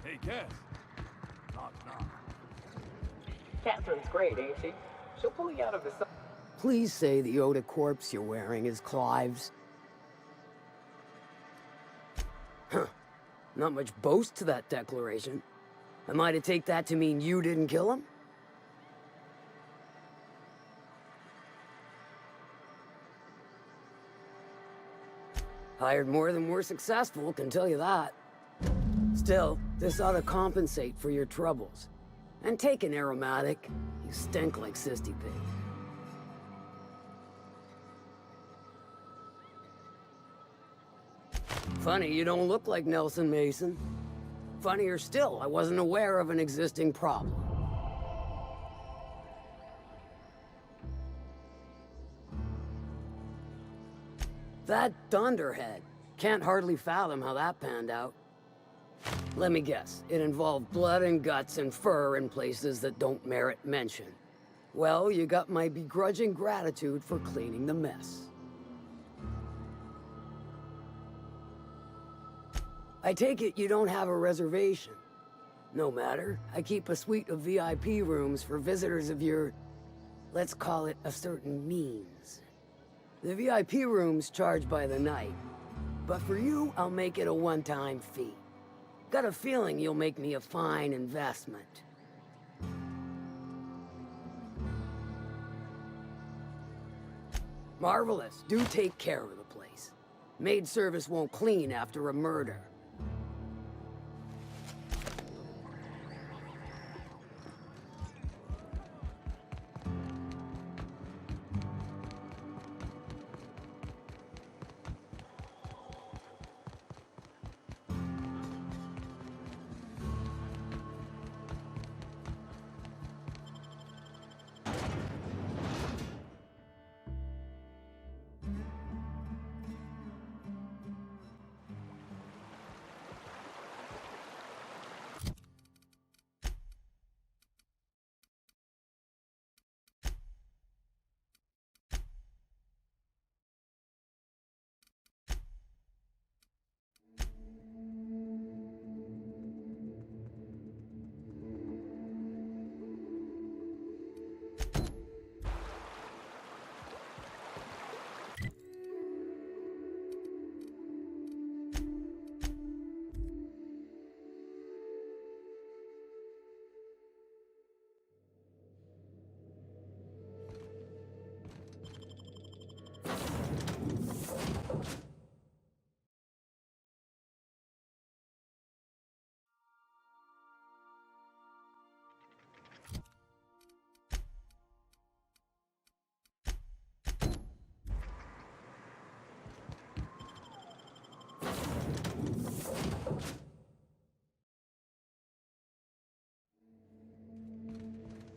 Hey, Cass. Knock, knock. Catherine's great, ain't she? She'll pull you out of the sun. Please say the Yoda corpse you're wearing is Clive's. Huh. Not much boast to that declaration. Am I to take that to mean you didn't kill him? Hired more than we're successful, can tell you that. Still, this ought to compensate for your troubles. And take an aromatic. You stink like Sisty Pig. Funny, you don't look like Nelson Mason. Funnier still, I wasn't aware of an existing problem. That Dunderhead. Can't hardly fathom how that panned out. Let me guess, it involved blood and guts and fur in places that don't merit mention. Well, you got my begrudging gratitude for cleaning the mess. I take it you don't have a reservation. No matter, I keep a suite of VIP rooms for visitors of your, let's call it a certain means. The VIP rooms charge by the night, but for you, I'll make it a one-time fee. Got a feeling you'll make me a fine investment. Marvelous. Do take care of the place. Maid service won't clean after a murder.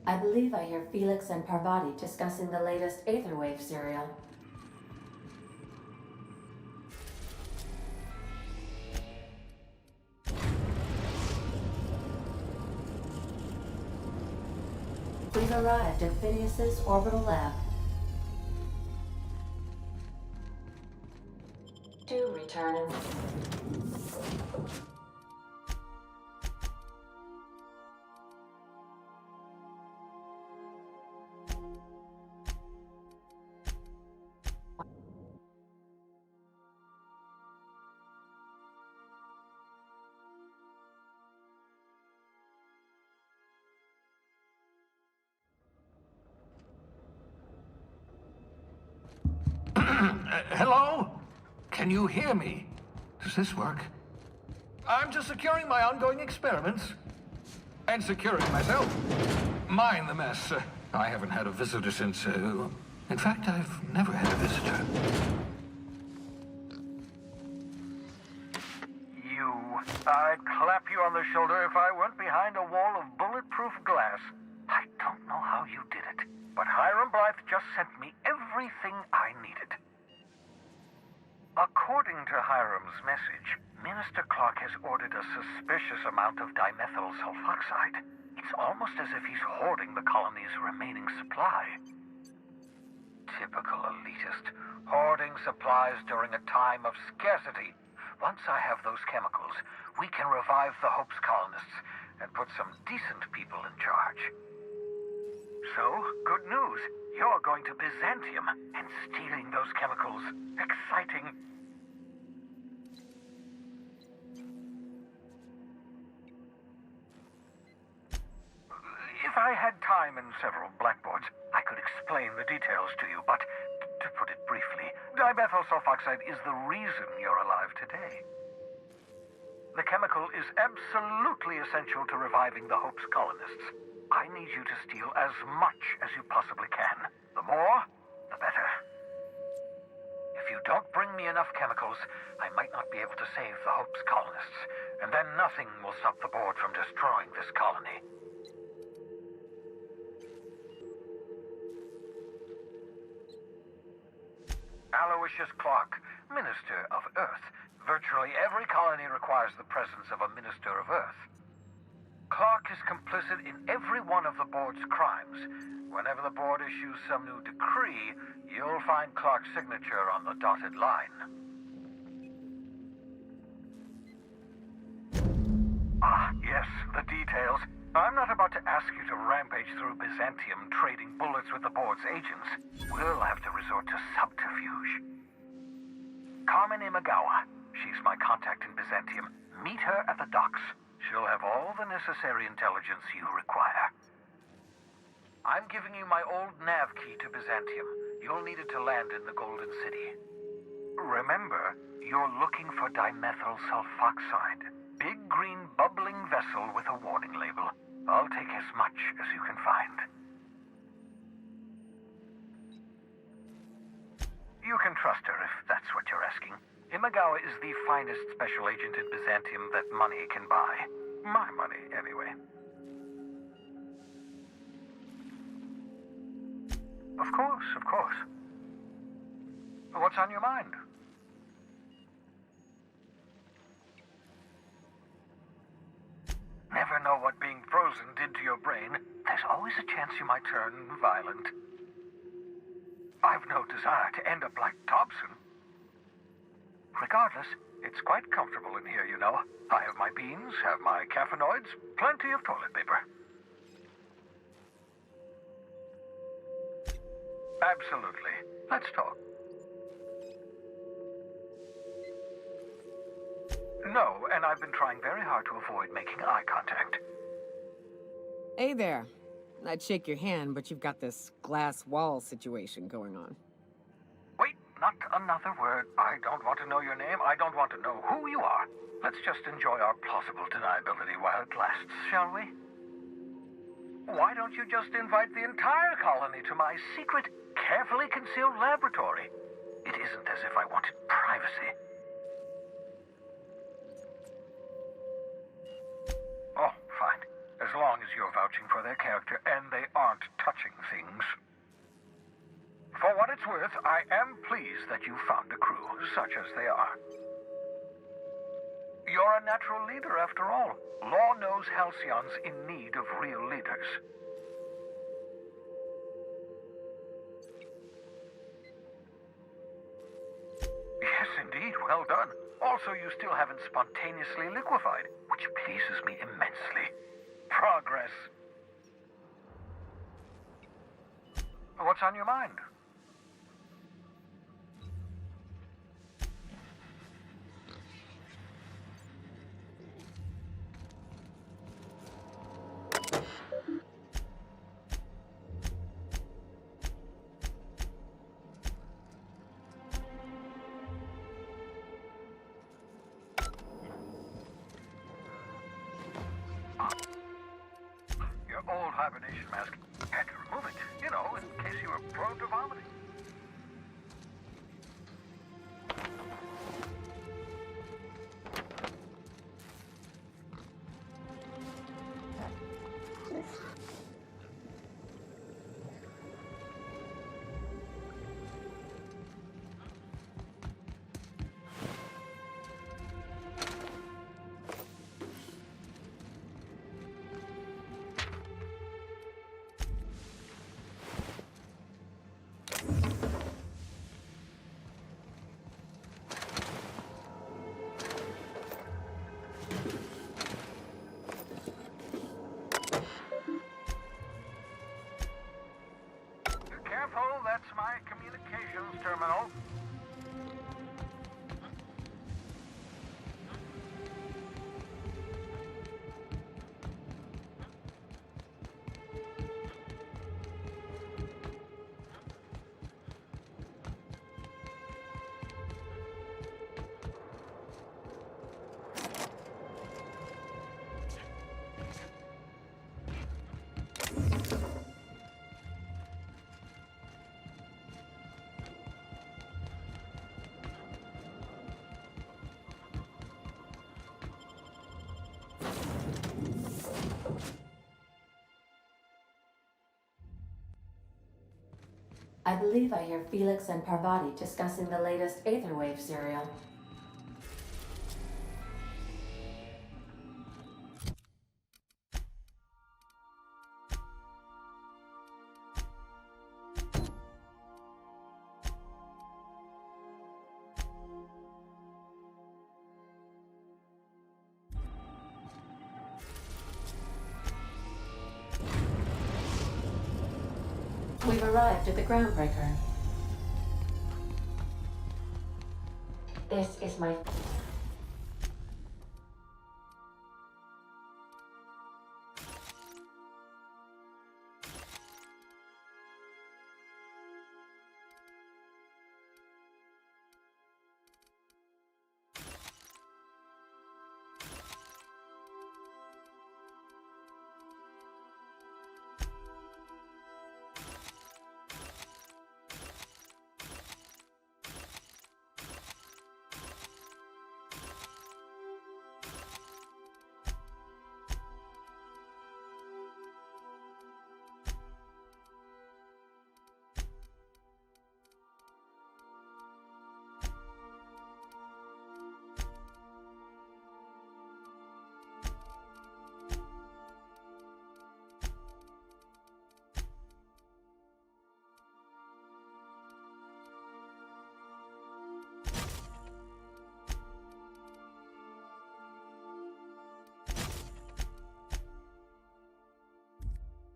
I believe I hear Felix and Parvati discussing the latest Aetherwave serial. We've arrived at Phineas's orbital lab. Do return in... Hello? Can you hear me? Does this work? I'm just securing my ongoing experiments. And securing myself. Mind the mess. I haven't had a visitor since, in fact, I've never had a visitor. I'd clap you on the shoulder if I weren't behind a wall of bulletproof glass. I don't know how you did it, but Hiram Blythe just sent me everything I needed. According to Hiram's message, Minister Clark has ordered a suspicious amount of dimethyl sulfoxide. It's almost as if he's hoarding the colony's remaining supply. Typical elitist, hoarding supplies during a time of scarcity. Once I have those chemicals, we can revive the Hope's colonists and put some decent people in charge. So, good news. You're going to Byzantium and stealing those chemicals. Exciting. If I had time and several blackboards, I could explain the details to you, but to put it briefly, dimethyl sulfoxide is the reason you're alive today. The chemical is absolutely essential to reviving the Hope's colonists. I need you to steal as much as you possibly can. The more, the better. If you don't bring me enough chemicals, I might not be able to save the Hope's colonists, and then nothing will stop the board from destroying this colony. Aloysius Clark, Minister of Earth. Virtually every colony requires the presence of a Minister of Earth. Clark is complicit in every one of the board's crimes. Whenever the board issues some new decree, you'll find Clark's signature on the dotted line. Ah, yes, the details. I'm not about to ask you to rampage through Byzantium trading bullets with the board's agents. We'll have to resort to subterfuge. Carmen Imagawa. She's my contact in Byzantium. Meet her at the docks. She'll have all the necessary intelligence you require. I'm giving you my old nav key to Byzantium. You'll need it to land in the Golden City. Remember, you're looking for dimethyl sulfoxide. Big green bubbling vessel with a warning label. I'll take as much as you can find. You can trust her if that's what you're asking. Imagawa is the finest special agent in Byzantium that money can buy. My money, anyway. Of course, of course. What's on your mind? Never know what being frozen did to your brain. There's always a chance you might turn violent. I've no desire to end up like Dobson. Regardless, it's quite comfortable in here, you know. I have my beans, have my caffeinoids, plenty of toilet paper. Absolutely. Let's talk. No, and I've been trying very hard to avoid making eye contact. Hey there. I'd shake your hand, but you've got this glass wall situation going on. Wait, not another word. I don't want to know your name. I don't want to know who you are. Let's just enjoy our plausible deniability while it lasts, shall we? Why don't you just invite the entire colony to my secret, carefully concealed laboratory? It isn't as if I wanted privacy. Oh, fine. As long as you're vouching for their character and they aren't touching things. For what it's worth, I am pleased that you found a crew, such as they are. You're a natural leader, after all. Law knows Halcyon's in need of real leaders. Yes, indeed. Well done. Also, you still haven't spontaneously liquefied, which pleases me immensely. Progress. What's on your mind? Your old hibernation mask. Had to remove it, you know, in case you were prone to vomiting. careful, that's my communications terminal. I believe I hear Felix and Parvati discussing the latest Aetherwave serial. We've arrived at the groundbreaker. This is my...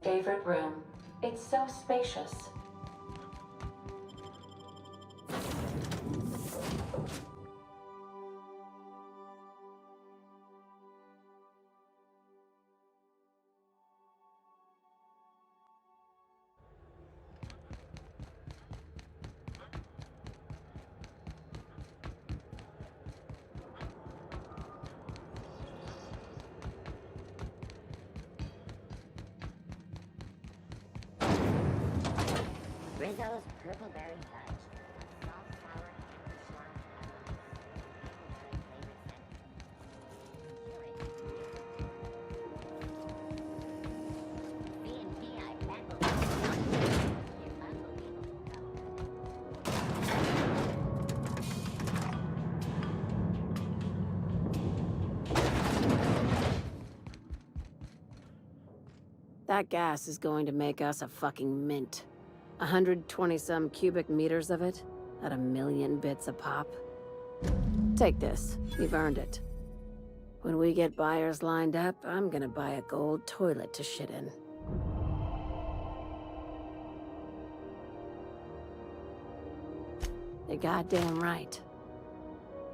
favorite room. It's so spacious. Rizzo's Purple Berry Fudge. Soft, sour, and sharp. B&B, I mango. That gas is going to make us a fucking mint. 120-some cubic meters of it, at 1,000,000 bits a pop. Take this. You've earned it. When we get buyers lined up, I'm gonna buy a gold toilet to shit in. You're goddamn right.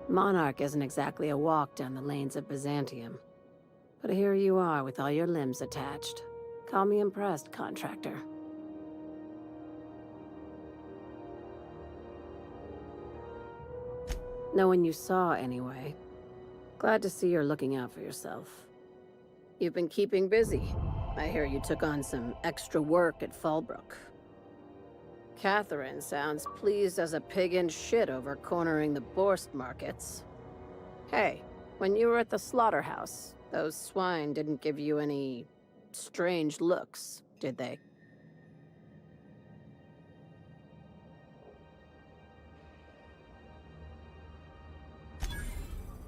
Monarch isn't exactly a walk down the lanes of Byzantium. But here you are with all your limbs attached. Call me impressed, contractor. No one you saw, anyway. Glad to see you're looking out for yourself. You've been keeping busy. I hear you took on some extra work at Fallbrook. Catherine sounds pleased as a pig in shit over cornering the Borst markets. Hey, when you were at the slaughterhouse, those swine didn't give you any strange looks, did they?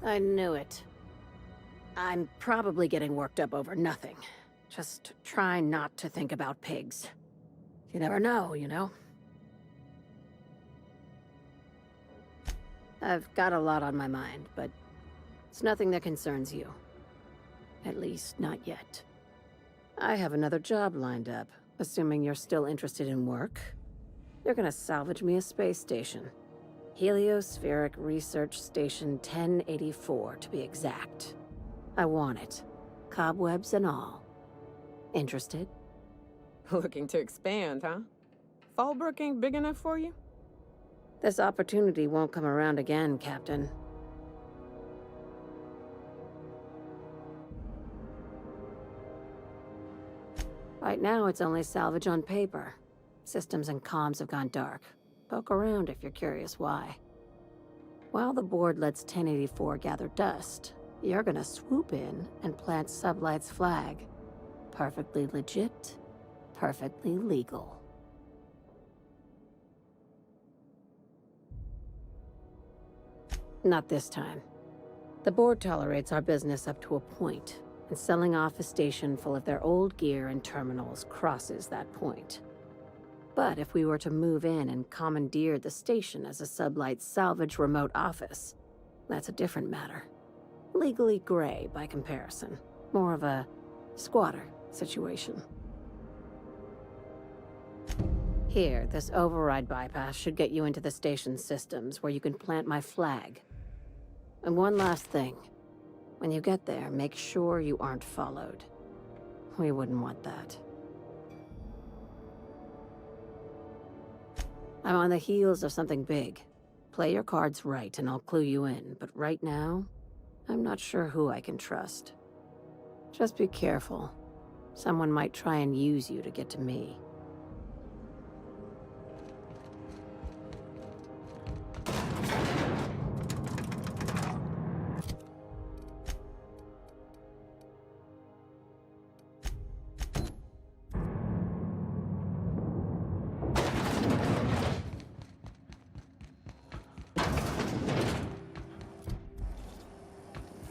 I knew it. I'm probably getting worked up over nothing. Just try not to think about pigs. You never know, you know? I've got a lot on my mind, but it's nothing that concerns you. At least, not yet. I have another job lined up, assuming you're still interested in work. You're gonna salvage me a space station. Heliospheric Research Station 1084, to be exact. I want it. Cobwebs and all. Interested? Looking to expand, huh? Fallbrook ain't big enough for you? This opportunity won't come around again, Captain. Right now, it's only salvage on paper. Systems and comms have gone dark. Poke around if you're curious why. While the board lets 1084 gather dust, you're gonna swoop in and plant Sublight's flag. Perfectly legit, perfectly legal. Not this time. The board tolerates our business up to a point, and selling off a station full of their old gear and terminals crosses that point. But if we were to move in and commandeer the station as a Sublight salvage remote office, that's a different matter. Legally gray by comparison. More of a squatter situation. Here, this override bypass should get you into the station's systems where you can plant my flag. And one last thing. When you get there, make sure you aren't followed. We wouldn't want that. I'm on the heels of something big. Play your cards right and I'll clue you in, but right now, I'm not sure who I can trust. Just be careful. Someone might try and use you to get to me.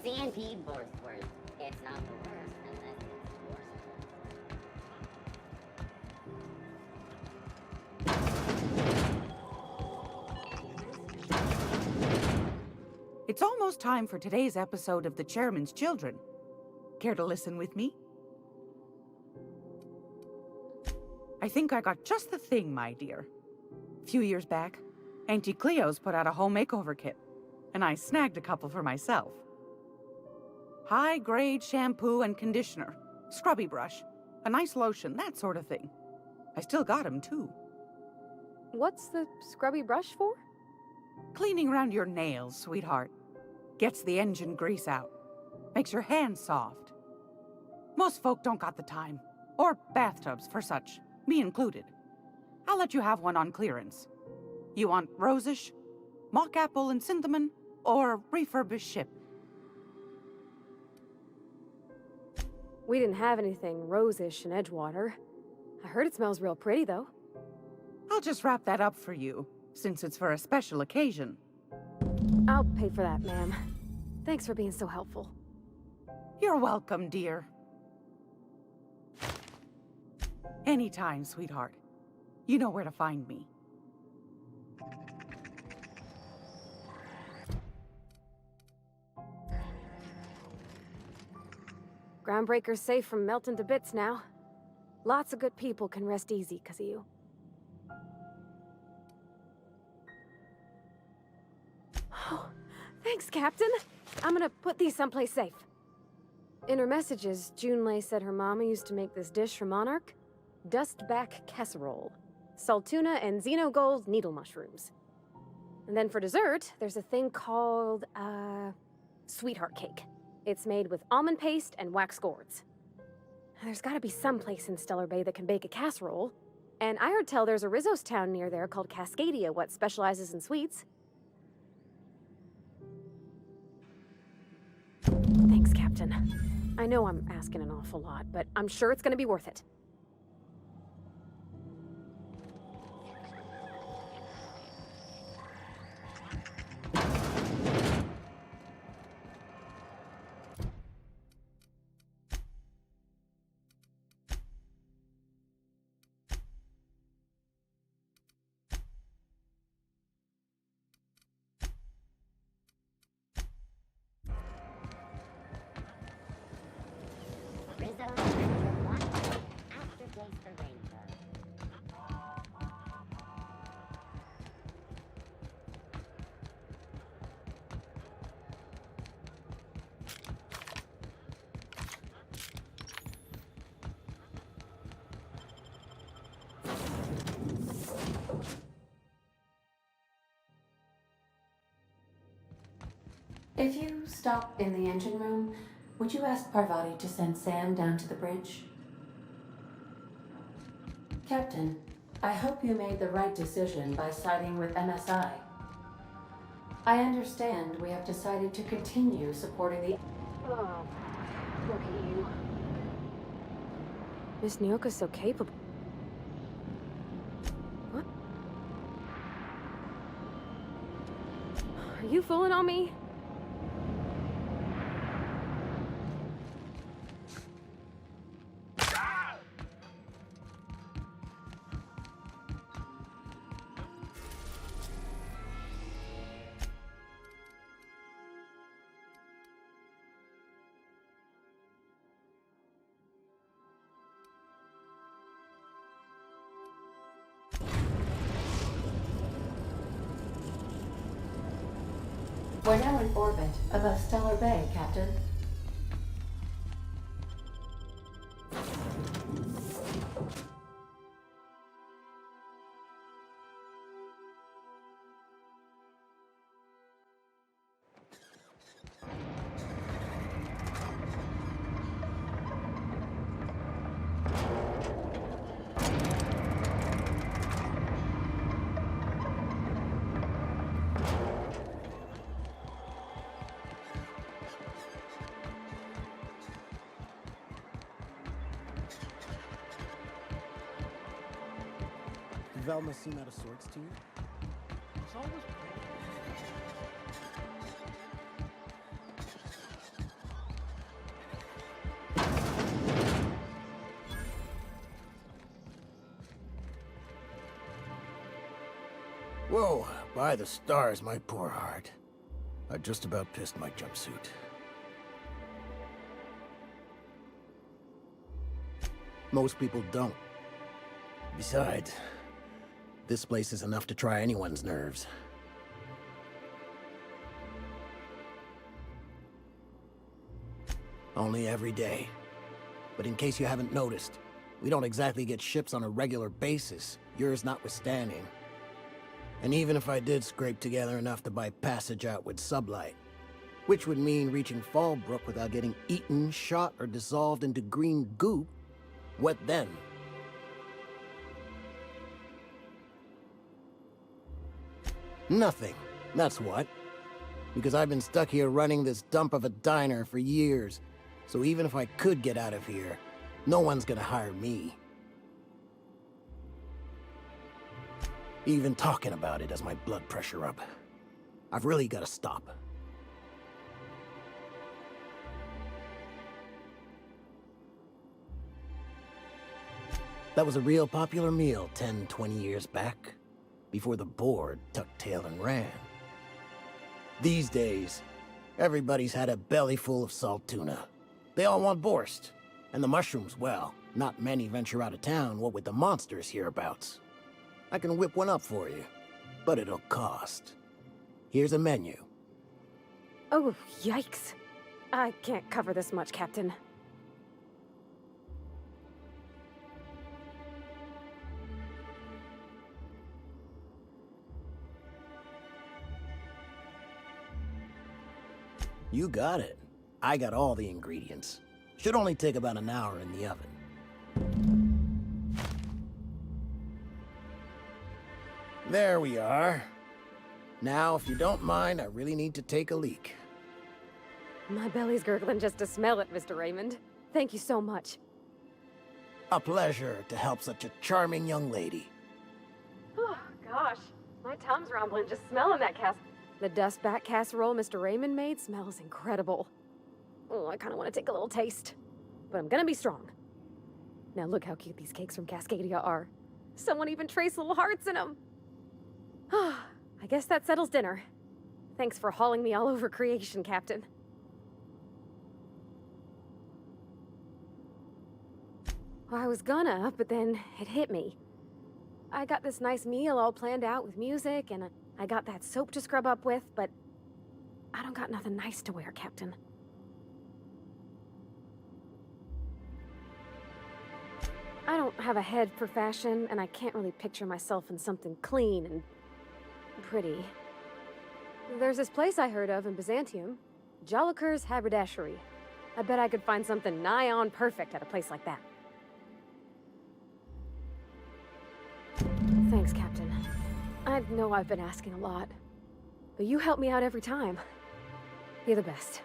CNP Borsworth. It's not the worst unless it's It's almost time for today's episode of The Chairman's Children. Care to listen with me? I think I got just the thing, my dear. A few years back, Auntie Cleo's put out a home makeover kit, and I snagged a couple for myself. High-grade shampoo and conditioner, scrubby brush, a nice lotion, that sort of thing. I still got 'em, too. What's the scrubby brush for? Cleaning around your nails, sweetheart. Gets the engine grease out. Makes your hands soft. Most folk don't got the time. Or bathtubs for such, me included. I'll let you have one on clearance. You want rosish, mock apple and cinnamon, or refurbished ship? We didn't have anything rosish in Edgewater. I heard it smells real pretty, though. I'll just wrap that up for you, since it's for a special occasion. I'll pay for that, ma'am. Thanks for being so helpful. You're welcome, dear. Anytime, sweetheart. You know where to find me. Groundbreaker's safe from melting to bits now. Lots of good people can rest easy because of you. Oh, thanks, Captain. I'm gonna put these someplace safe. In her messages, Junlei said her mama used to make this dish for Monarch. Dustback casserole. Salt tuna and xenogold needle mushrooms. And then for dessert, there's a thing called, sweetheart cake. It's made with almond paste and wax gourds. There's gotta be some place in Stellar Bay that can bake a casserole. And I heard tell there's a Rizzo's town near there called Cascadia what specializes in sweets. Thanks, Captain. I know I'm asking an awful lot, but I'm sure it's gonna be worth it. Rizzo Ranger 1. After Place the Ranger. If you stop in the engine room, would you ask Parvati to send Sam down to the bridge? Captain, I hope you made the right decision by siding with MSI. I understand we have decided to continue supporting the... Oh, look at you. Miss Nyoka's so capable. What? Are you fooling on me? We're now in orbit above Stellar Bay, Captain. Velma seem out of sorts to you? It's always Whoa, by the stars, my poor heart. I just about pissed my jumpsuit. Most people don't. Besides, this place is enough to try anyone's nerves. Only every day. But in case you haven't noticed, we don't exactly get ships on a regular basis, yours notwithstanding. And even if I did scrape together enough to buy passage out with sublight, which would mean reaching Fallbrook without getting eaten, shot, or dissolved into green goop, what then? Nothing. That's what. Because I've been stuck here running this dump of a diner for years. So even if I could get out of here, no one's gonna hire me. Even talking about it has my blood pressure up. I've really gotta stop. That was a real popular meal 10, 20 years back, before the board tucked tail and ran. These days, everybody's had a belly full of salt tuna. They all want borscht. And the mushrooms, well, not many venture out of town, what with the monsters hereabouts. I can whip one up for you, but it'll cost. Here's a menu. Oh, yikes. I can't cover this much, Captain. You got it. I got all the ingredients. Should only take about an hour in the oven. There we are. Now, if you don't mind, I really need to take a leak. My belly's gurgling just to smell it, Mr. Raymond. Thank you so much. A pleasure to help such a charming young lady. Oh, gosh. My tum's rumbling just smelling that The dustback casserole Mr. Raymond made smells incredible. Oh, I kind of want to take a little taste. But I'm gonna be strong. Now look how cute these cakes from Cascadia are. Someone even traced little hearts in them. I guess that settles dinner. Thanks for hauling me all over creation, Captain. Well, I was gonna, but then it hit me. I got this nice meal all planned out with music, and I got that soap to scrub up with, but I don't got nothing nice to wear, Captain. I don't have a head for fashion, and I can't really picture myself in something clean and pretty. There's this place I heard of in Byzantium. Jolliker's Haberdashery. I bet I could find something nigh on perfect at a place like that. Thanks, Captain. I know I've been asking a lot, but you help me out every time. You're the best.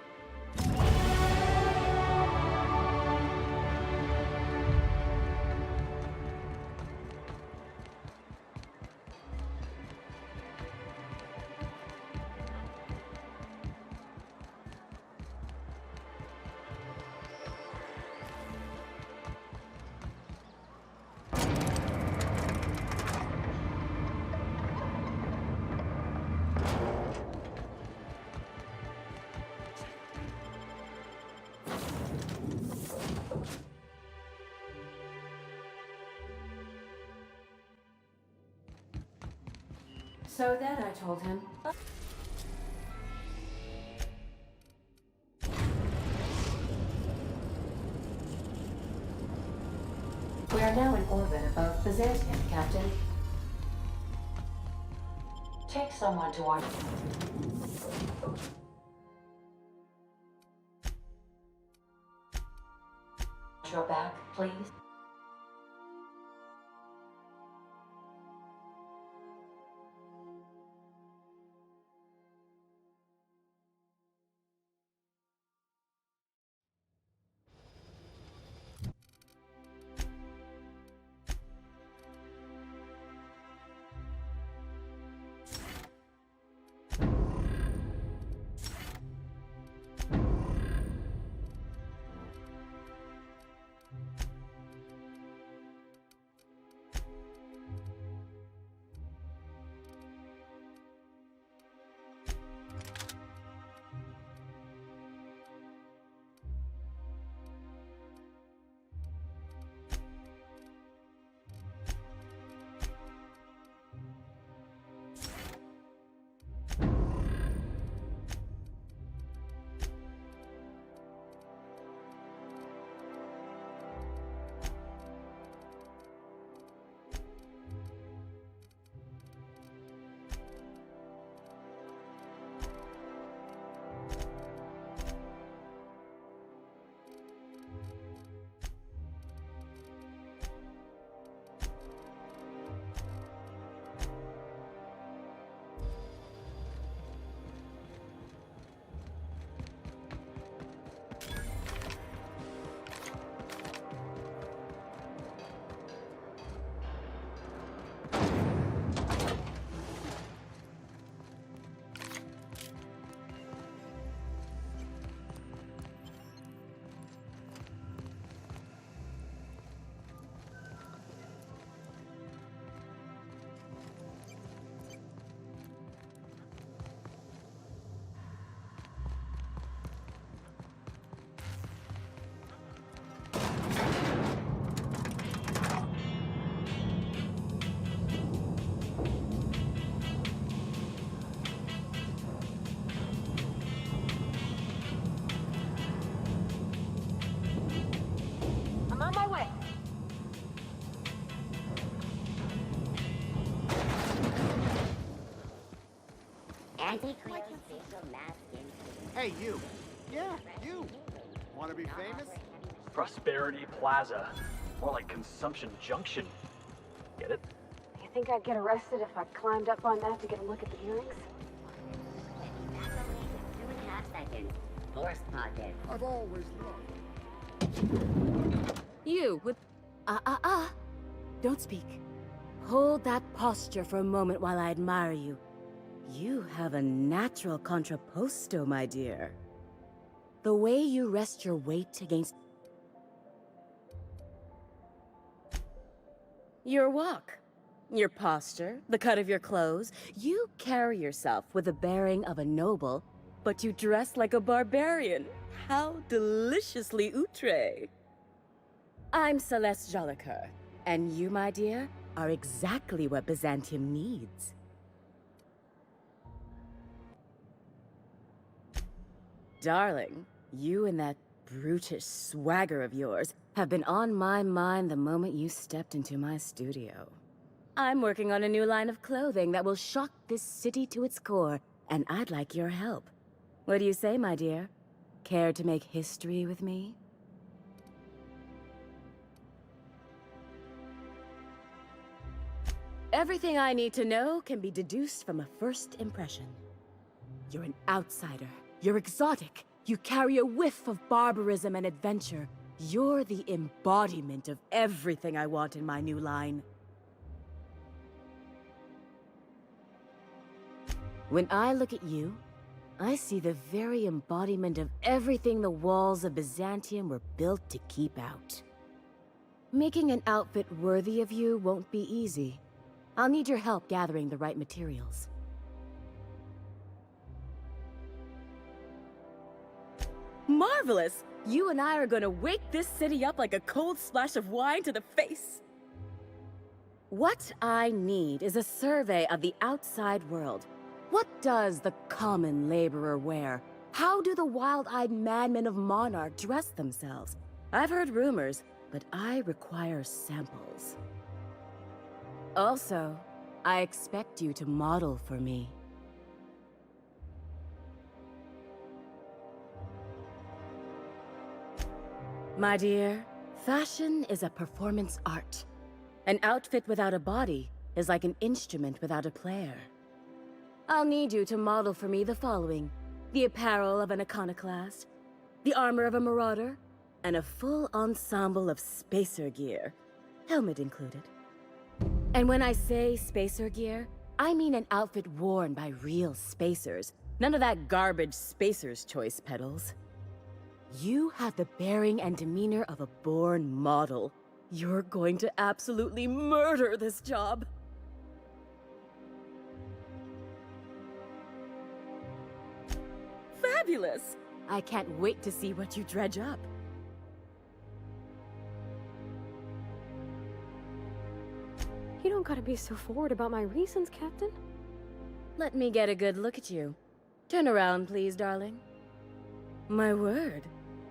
So then I told him, we are now in orbit above Byzantium, Captain. Take someone to our... your back, please. I'm on my way. Anti-Creole facial mask in. Hey, you. Yeah, you. Want to be famous? Prosperity Plaza. More like Consumption Junction. Get it? You think I'd get arrested if I climbed up on that to get a look at the earrings? 2.5 seconds. Horse pocket. I've always loved. You with... Don't speak. Hold that posture for a moment while I admire you. You have a natural contrapposto, my dear. The way you rest your weight against... your walk, your posture, the cut of your clothes. You carry yourself with the bearing of a noble, but you dress like a barbarian. How deliciously outre. I'm Celeste Jolliker, and you, my dear, are exactly what Byzantium needs. Darling, you and that brutish swagger of yours have been on my mind the moment you stepped into my studio. I'm working on a new line of clothing that will shock this city to its core, and I'd like your help. What do you say, my dear? Care to make history with me? Everything I need to know can be deduced from a first impression. You're an outsider. You're exotic. You carry a whiff of barbarism and adventure. You're the embodiment of everything I want in my new line. When I look at you, I see the very embodiment of everything the walls of Byzantium were built to keep out. Making an outfit worthy of you won't be easy. I'll need your help gathering the right materials. Marvelous! You and I are gonna wake this city up like a cold splash of wine to the face. What I need is a survey of the outside world. What does the common laborer wear? How do the wild-eyed madmen of Monarch dress themselves? I've heard rumors, but I require samples. Also, I expect you to model for me. My dear, fashion is a performance art. An outfit without a body is like an instrument without a player. I'll need you to model for me the following: the apparel of an iconoclast, the armor of a marauder, and a full ensemble of spacer gear, helmet included. And when I say spacer gear, I mean an outfit worn by real spacers, none of that garbage Spacer's Choice pedals. You have the bearing and demeanor of a born model. You're going to absolutely murder this job. Fabulous! I can't wait to see what you dredge up. You don't gotta be so forward about my reasons, Captain. Let me get a good look at you. Turn around, please, darling. My word,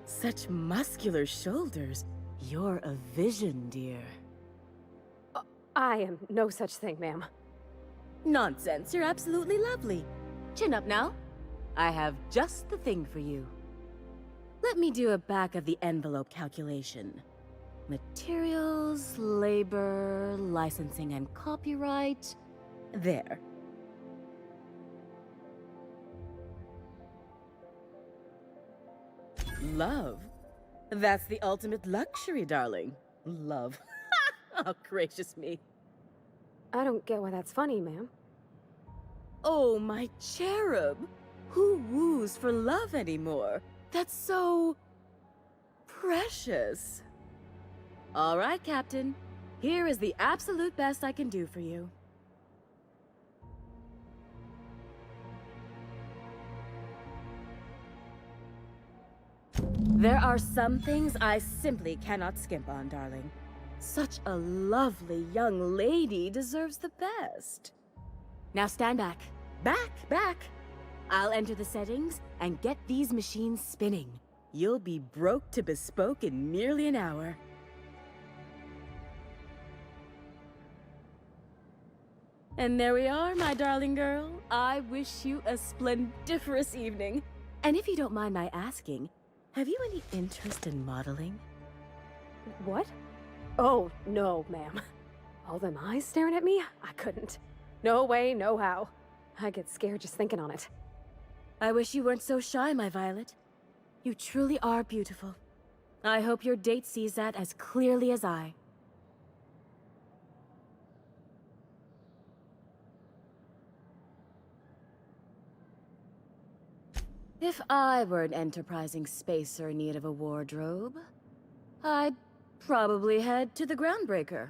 such muscular shoulders. You're a vision, dear. I am no such thing, ma'am. Nonsense, you're absolutely lovely. Chin up now. I have just the thing for you. Let me do a back-of-the-envelope calculation. Materials, labor, licensing and copyright. There. Love? That's the ultimate luxury, darling. Love. Oh, gracious me. I don't get why that's funny, ma'am. Oh, my cherub. Who woos for love anymore? That's so... precious. All right, Captain. Here is the absolute best I can do for you. There are some things I simply cannot skimp on, darling. Such a lovely young lady deserves the best. Now stand back. Back! I'll enter the settings and get these machines spinning. You'll be broke to bespoke in merely an hour. And there we are, my darling girl. I wish you a splendiferous evening. And if you don't mind my asking, have you any interest in modeling? What? Oh, no, ma'am. All them eyes staring at me? I couldn't. No way, no how. I get scared just thinking on it. I wish you weren't so shy, my Violet. You truly are beautiful. I hope your date sees that as clearly as I. If I were an enterprising spacer in need of a wardrobe, I'd probably head to the Groundbreaker.